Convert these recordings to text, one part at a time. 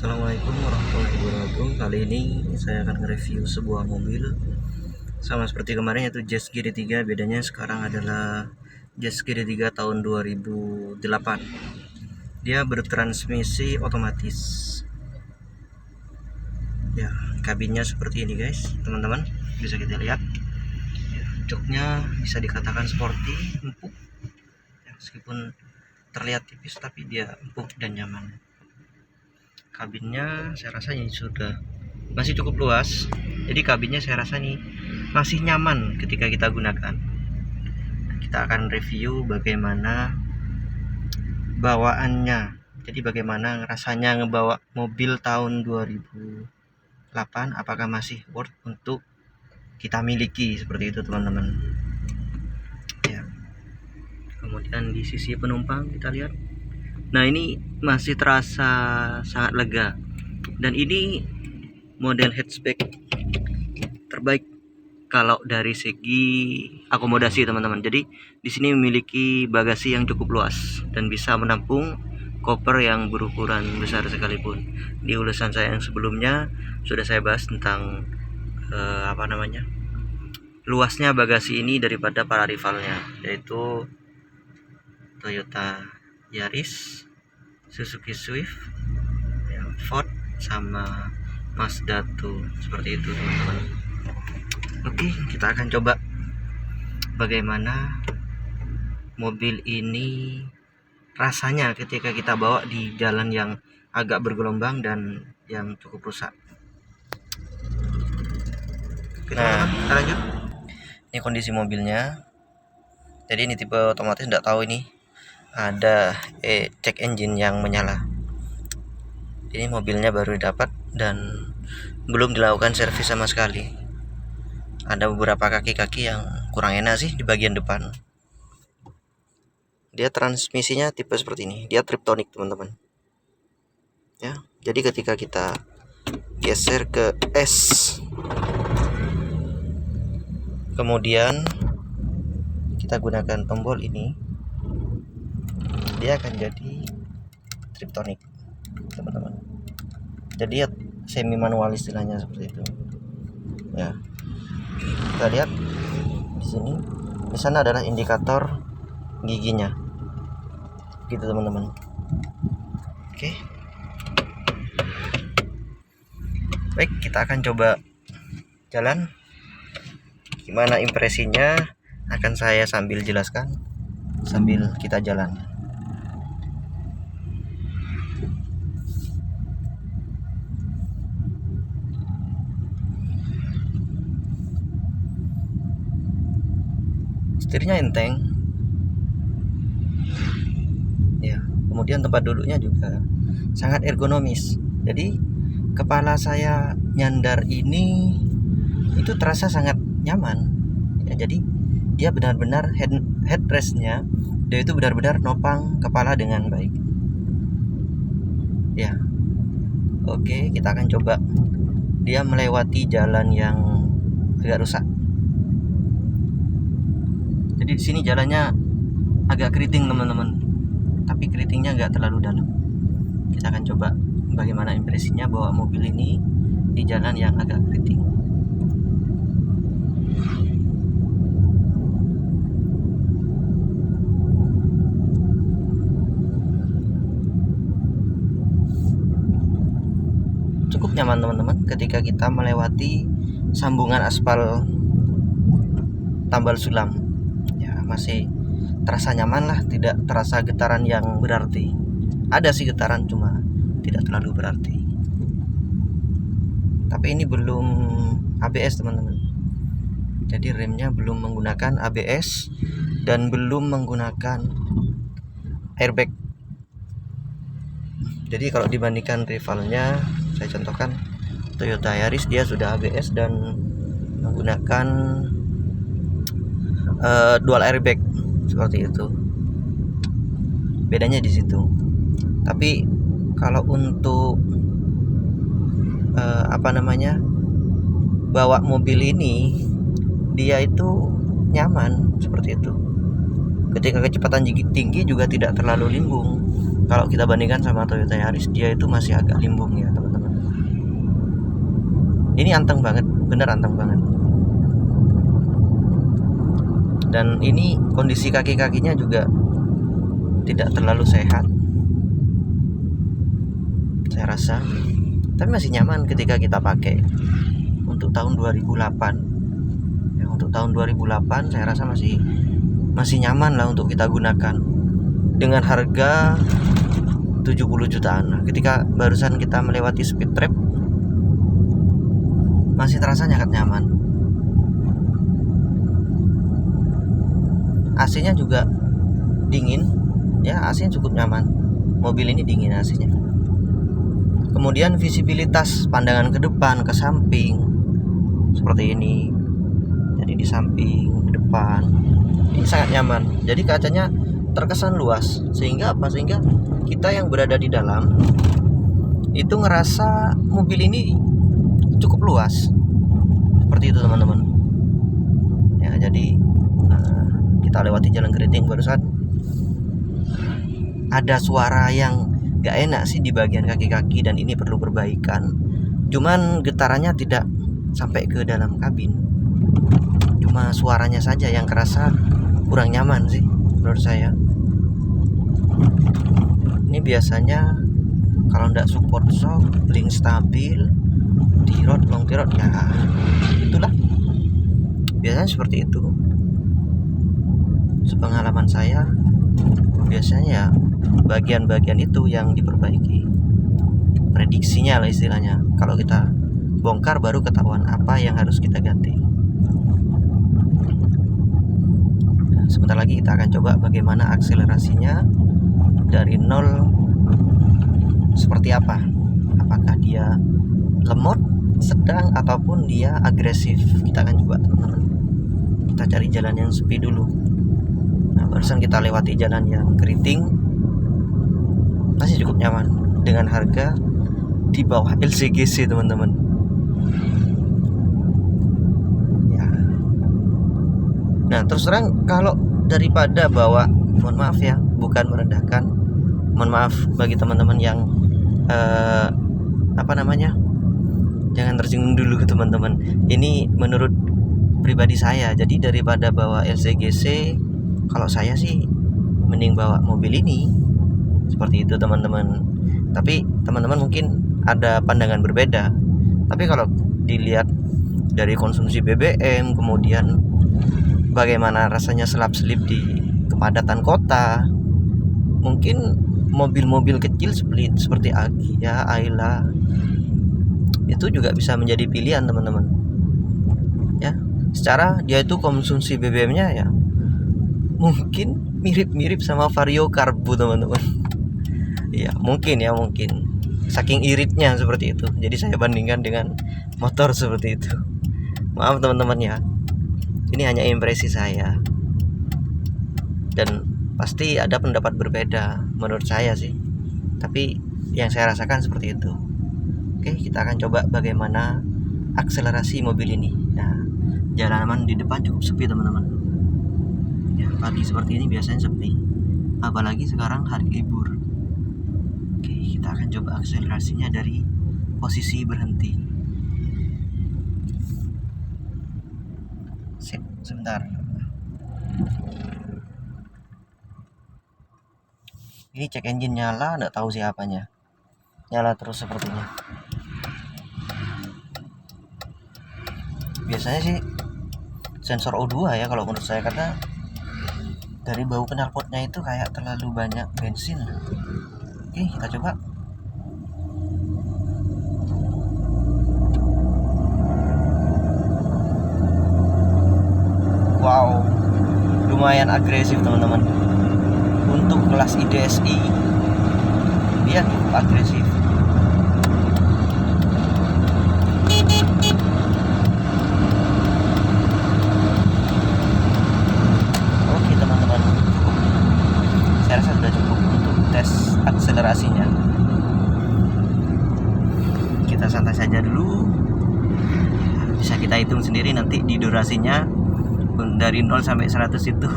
Assalamualaikum warahmatullahi wabarakatuh. Kali ini saya akan review sebuah mobil sama seperti kemarin, yaitu Jazz GD3. Bedanya sekarang adalah Jazz GD3 tahun 2008. Dia bertransmisi otomatis. Ya, kabinnya seperti ini guys, teman-teman. Bisa kita lihat. Joknya bisa dikatakan sporty, empuk. Ya, meskipun terlihat tipis tapi dia empuk dan nyaman. Kabinnya saya rasa ini sudah masih cukup luas, jadi kabinnya saya rasa nih masih nyaman ketika kita gunakan. Kita akan review bagaimana bawaannya, jadi bagaimana rasanya ngebawa mobil tahun 2008, apakah masih worth untuk kita miliki, seperti itu teman-teman ya. Kemudian di sisi penumpang kita lihat, nah ini masih terasa sangat lega, dan ini model hatchback terbaik kalau dari segi akomodasi teman-teman. Jadi di sini memiliki bagasi yang cukup luas dan bisa menampung koper yang berukuran besar sekalipun. Di ulasan saya yang sebelumnya sudah saya bahas tentang luasnya bagasi ini daripada para rivalnya, yaitu Toyota Yaris, Suzuki Swift, Ford, sama Mazda 2, seperti itu teman-teman. Oke, kita akan coba bagaimana mobil ini rasanya ketika kita bawa di jalan yang agak bergelombang dan yang cukup rusak. Nah, kita lanjut. Ini kondisi mobilnya. Jadi ini tipe otomatis, tidak tahu ini ada check engine yang menyala. Ini mobilnya baru didapat dan belum dilakukan servis sama sekali. Ada beberapa kaki-kaki yang kurang enak sih di bagian depan. Dia transmisinya tipe seperti ini, dia triptonic teman-teman ya. Jadi ketika kita geser ke S, kemudian kita gunakan tombol ini, dia akan jadi triptonic teman-teman. Jadi ya semi manual istilahnya, seperti itu ya. Kita lihat di sini, di sana adalah indikator giginya gitu teman-teman. Oke, baik, kita akan coba jalan. Gimana impresinya akan saya sambil jelaskan sambil kita jalan. Setirnya enteng ya, kemudian tempat duduknya juga sangat ergonomis. Jadi kepala saya nyandar ini itu terasa sangat nyaman ya. Jadi dia benar-benar headrestnya, dia itu benar-benar nopang kepala dengan baik ya. Oke, kita akan coba dia melewati jalan yang agak rusak. Jadi di sini jalannya agak keriting teman-teman, tapi keritingnya nggak terlalu dalam. Kita akan coba bagaimana impresinya bawa mobil ini di jalan yang agak keriting. Cukup nyaman teman-teman ketika kita melewati sambungan aspal tambal sulam ya, masih terasa nyaman lah, tidak terasa getaran yang berarti. Ada sih getaran, cuma tidak terlalu berarti. Tapi ini belum ABS teman-teman, jadi remnya belum menggunakan ABS dan belum menggunakan airbag. Jadi kalau dibandingkan rivalnya, saya contohkan Toyota Yaris, dia sudah ABS dan menggunakan dual airbag, seperti itu. Bedanya di situ. Tapi kalau untuk bawa mobil ini, dia itu nyaman seperti itu. Ketika kecepatan tinggi juga tidak terlalu limbung. Kalau kita bandingkan sama Toyota Yaris, dia itu masih agak limbung ya teman-teman. Ini anteng banget, bener anteng banget. Dan ini kondisi kaki-kakinya juga tidak terlalu sehat, saya rasa, tapi masih nyaman ketika kita pakai. Untuk tahun 2008 ya, untuk tahun 2008 saya rasa masih nyaman lah untuk kita gunakan dengan harga 70 jutaan. Nah, ketika barusan kita melewati speed trap masih terasa sangat nyaman. AC-nya juga dingin ya, AC-nya cukup nyaman. Mobil ini dingin AC-nya. Kemudian visibilitas pandangan ke depan, ke samping seperti ini. Jadi di samping, ke depan ini sangat nyaman. Jadi kacanya terkesan luas, sehingga Sehingga kita yang berada di dalam itu ngerasa mobil ini cukup luas. Seperti itu teman-teman. Ya, jadi kita lewati jalan keriting barusan, ada suara yang gak enak sih di bagian kaki-kaki, dan ini perlu perbaikan. Cuman getarannya tidak sampai ke dalam kabin, cuma suaranya saja yang kerasa kurang nyaman sih menurut saya. Ini biasanya kalau ndak support shock, link stabil, tirot, long tirot, ya itulah biasanya seperti itu. Sepengalaman saya biasanya ya bagian-bagian itu yang diperbaiki, prediksinya lah istilahnya. Kalau kita bongkar baru ketahuan apa yang harus kita ganti. Nah, sebentar lagi kita akan coba bagaimana akselerasinya dari 0 seperti apa. Apakah dia lemot, sedang, ataupun dia agresif. Kita akan coba teman-teman. Kita cari jalan yang sepi dulu. Nah, barusan kita lewati jalan yang keriting, masih cukup nyaman dengan harga di bawah LCGC teman-teman. Ya. Nah, terus terang kalau daripada bawa, mohon maaf ya, bukan merendahkan, mohon maaf bagi teman-teman yang jangan tersinggung dulu teman-teman. Ini menurut pribadi saya. Jadi daripada bawa LCGC, kalau saya sih mending bawa mobil ini. Seperti itu teman-teman. Tapi teman-teman mungkin ada pandangan berbeda. Tapi kalau dilihat dari konsumsi BBM, kemudian bagaimana rasanya selap-selip di kepadatan kota, mungkin mobil-mobil kecil seperti Agya, Ayla itu juga bisa menjadi pilihan teman-teman. Ya, secara dia itu konsumsi BBM-nya ya mungkin mirip-mirip sama Vario Karbu teman-teman. Ya mungkin saking iritnya seperti itu, jadi saya bandingkan dengan motor seperti itu. Maaf teman-teman ya, ini hanya impresi saya, dan pasti ada pendapat berbeda menurut saya sih, tapi yang saya rasakan seperti itu. Oke, kita akan coba bagaimana akselerasi mobil ini. Nah, jalanan di depan cukup sepi teman-teman. Ya, pagi seperti ini biasanya sepi, apalagi sekarang hari libur. Oke, kita akan coba akselerasinya dari posisi berhenti. Sebentar. Ini cek engine nyala, nggak tahu siapanya. Nyala terus sepertinya. Biasanya sih sensor O2 ya kalau menurut saya, karena dari bau knalpotnya itu kayak terlalu banyak bensin. Oke, kita coba. Wow, lumayan agresif teman-teman. Untuk kelas IDSI dia cukup agresif. Oke teman-teman, saya rasa sudah cukup untuk tes akselerasinya. Kita santai saja dulu. Bisa kita hitung sendiri nanti di durasinya, dari 0 sampai 100 itu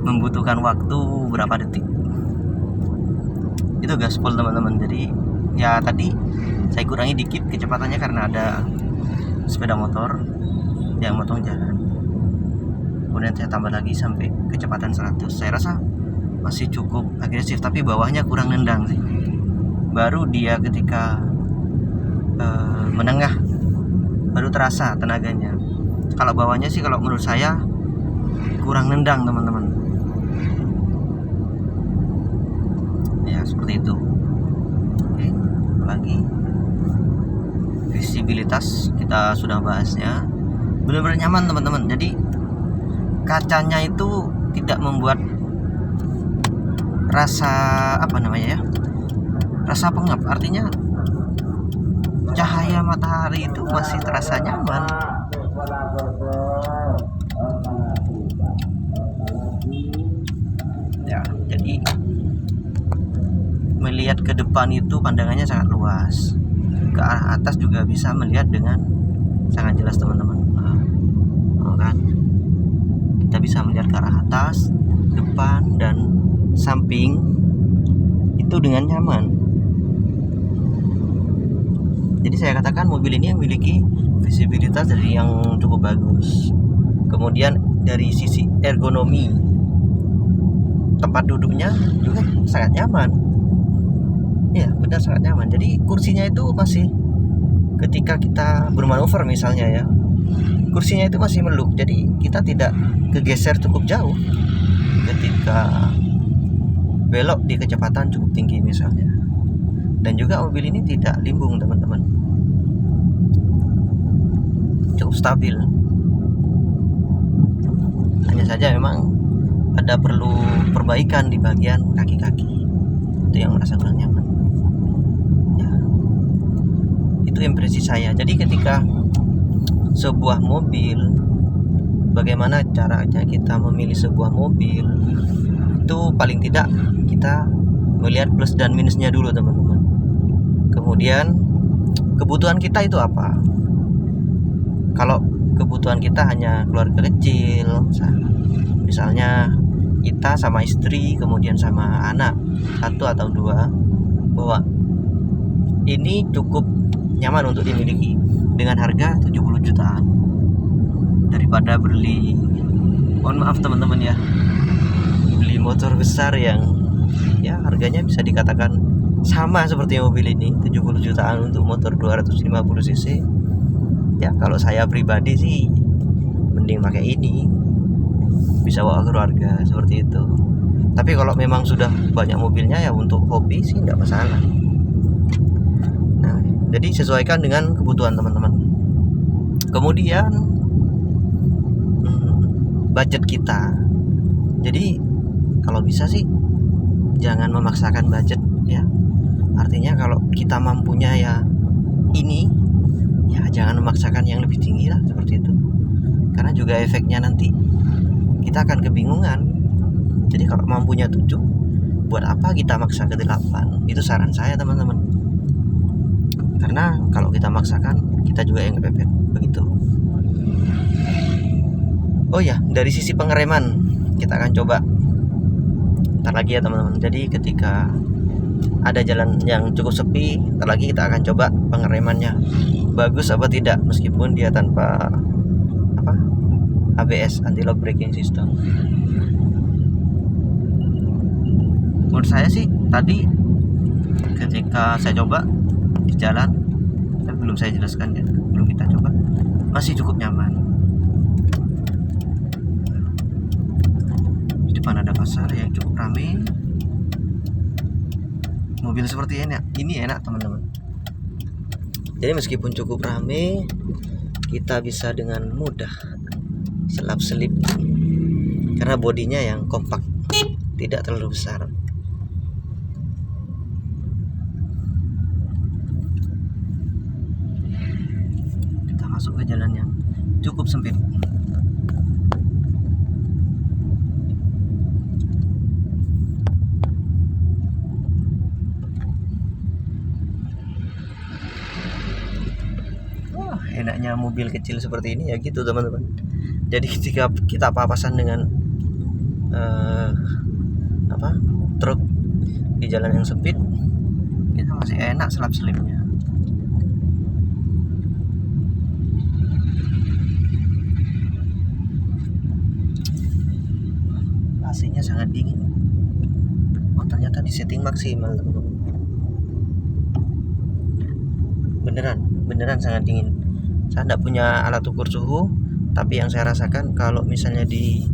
membutuhkan waktu berapa detik. Itu gaspol teman-teman. Jadi ya tadi saya kurangi dikit kecepatannya karena ada sepeda motor yang motong jalan, kemudian saya tambah lagi sampai kecepatan 100. Saya rasa masih cukup agresif, tapi bawahnya kurang nendang sih. Baru dia ketika menengah baru terasa tenaganya. Kalau bawahnya sih kalau menurut saya kurang nendang teman-teman. Ya seperti itu. Oke, lagi visibilitas kita sudah bahasnya, benar-benar nyaman teman-teman. Jadi kacanya itu tidak membuat rasa rasa pengap, artinya cahaya matahari itu masih terasa nyaman. Ya, jadi melihat ke depan itu pandangannya sangat luas, ke arah atas juga bisa melihat dengan sangat jelas teman-teman. Kan kita bisa melihat ke arah atas, depan, dan samping itu dengan nyaman. Jadi saya katakan mobil ini memiliki visibilitas dari yang cukup bagus. Kemudian dari sisi ergonomi, tempat duduknya juga sangat nyaman. Ya benar, sangat nyaman. Jadi kursinya itu masih, ketika kita bermanuver misalnya ya, kursinya itu masih meluk. Jadi kita tidak kegeser cukup jauh ketika belok di kecepatan cukup tinggi misalnya. Dan juga mobil ini tidak limbung teman-teman, cukup stabil. Hanya saja memang ada perlu perbaikan di bagian kaki-kaki, itu yang merasa kurang nyaman ya. Itu impresi saya. Jadi ketika sebuah mobil, bagaimana caranya kita memilih sebuah mobil, itu paling tidak kita melihat plus dan minusnya dulu teman-teman. Kemudian kebutuhan kita itu apa. Kalau kebutuhan kita hanya keluarga kecil, misalnya kita sama istri, kemudian sama anak 1 atau 2, bahwa ini cukup nyaman untuk dimiliki dengan harga 70 jutaan, daripada beli, mohon maaf teman-teman ya, beli motor besar yang ya harganya bisa dikatakan sama seperti mobil ini, 70 jutaan untuk motor 250 cc. Ya kalau saya pribadi sih mending pakai ini, bisa bawa keluarga seperti itu. Tapi kalau memang sudah banyak mobilnya ya untuk hobi sih nggak masalah. Nah, jadi sesuaikan dengan kebutuhan teman-teman. Kemudian budget kita. Jadi kalau bisa sih jangan memaksakan budget ya. Artinya kalau kita mampunya ya ini, ya jangan memaksakan yang lebih tinggi lah, seperti itu. Karena juga efeknya nanti kita akan kebingungan. Jadi kalau mampunya 7, buat apa kita maksa ke 8? Itu saran saya teman-teman. Karena kalau kita maksakan, kita juga yang kepepet, begitu. Oh ya, dari sisi pengereman kita akan coba ntar lagi ya teman-teman. Jadi ketika ada jalan yang cukup sepi, ntar lagi kita akan coba pengeremannya bagus apa tidak, meskipun dia tanpa ABS, anti lock braking system. Menurut saya sih tadi ketika saya coba di jalan, tapi belum saya jelaskan ya, belum kita coba, masih cukup nyaman. Di depan ada pasar yang cukup ramai. Mobil seperti ini enak teman-teman. Jadi meskipun cukup ramai, kita bisa dengan mudah selap-selip karena bodinya yang kompak, tidak terlalu besar. Kita masuk ke jalan yang cukup sempit. Enaknya mobil kecil seperti ini ya gitu teman-teman. Jadi ketika kita papasan dengan truk, di jalan yang sempit kita masih enak selap-selipnya. AC-nya sangat dingin. Oh, ternyata di setting maksimal, teman-teman. Beneran sangat dingin. Saya tidak punya alat ukur suhu, tapi yang saya rasakan kalau misalnya di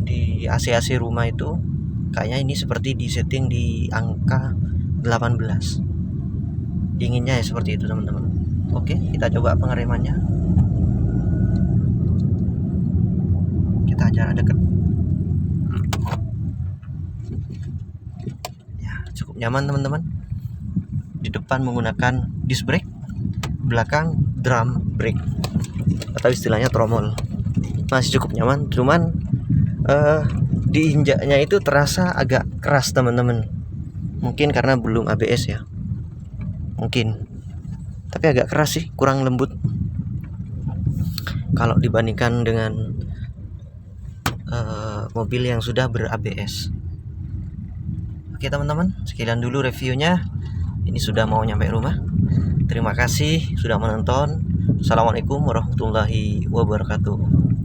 di AC rumah itu kayaknya ini seperti di setting di angka 18. Dinginnya ya seperti itu, teman-teman. Oke, kita coba pengeremannya. Kita jarak dekat. Ya, cukup nyaman, teman-teman. Di depan menggunakan disc brake, belakang drum brake atau istilahnya tromol. Masih cukup nyaman, cuman diinjaknya itu terasa agak keras, teman-teman. Mungkin karena belum ABS ya, mungkin, tapi agak keras sih, kurang lembut kalau dibandingkan dengan mobil yang sudah ber-ABS. Oke, teman-teman, sekian dulu reviewnya. Ini sudah mau nyampe rumah. Terima kasih sudah menonton. Assalamualaikum warahmatullahi wabarakatuh.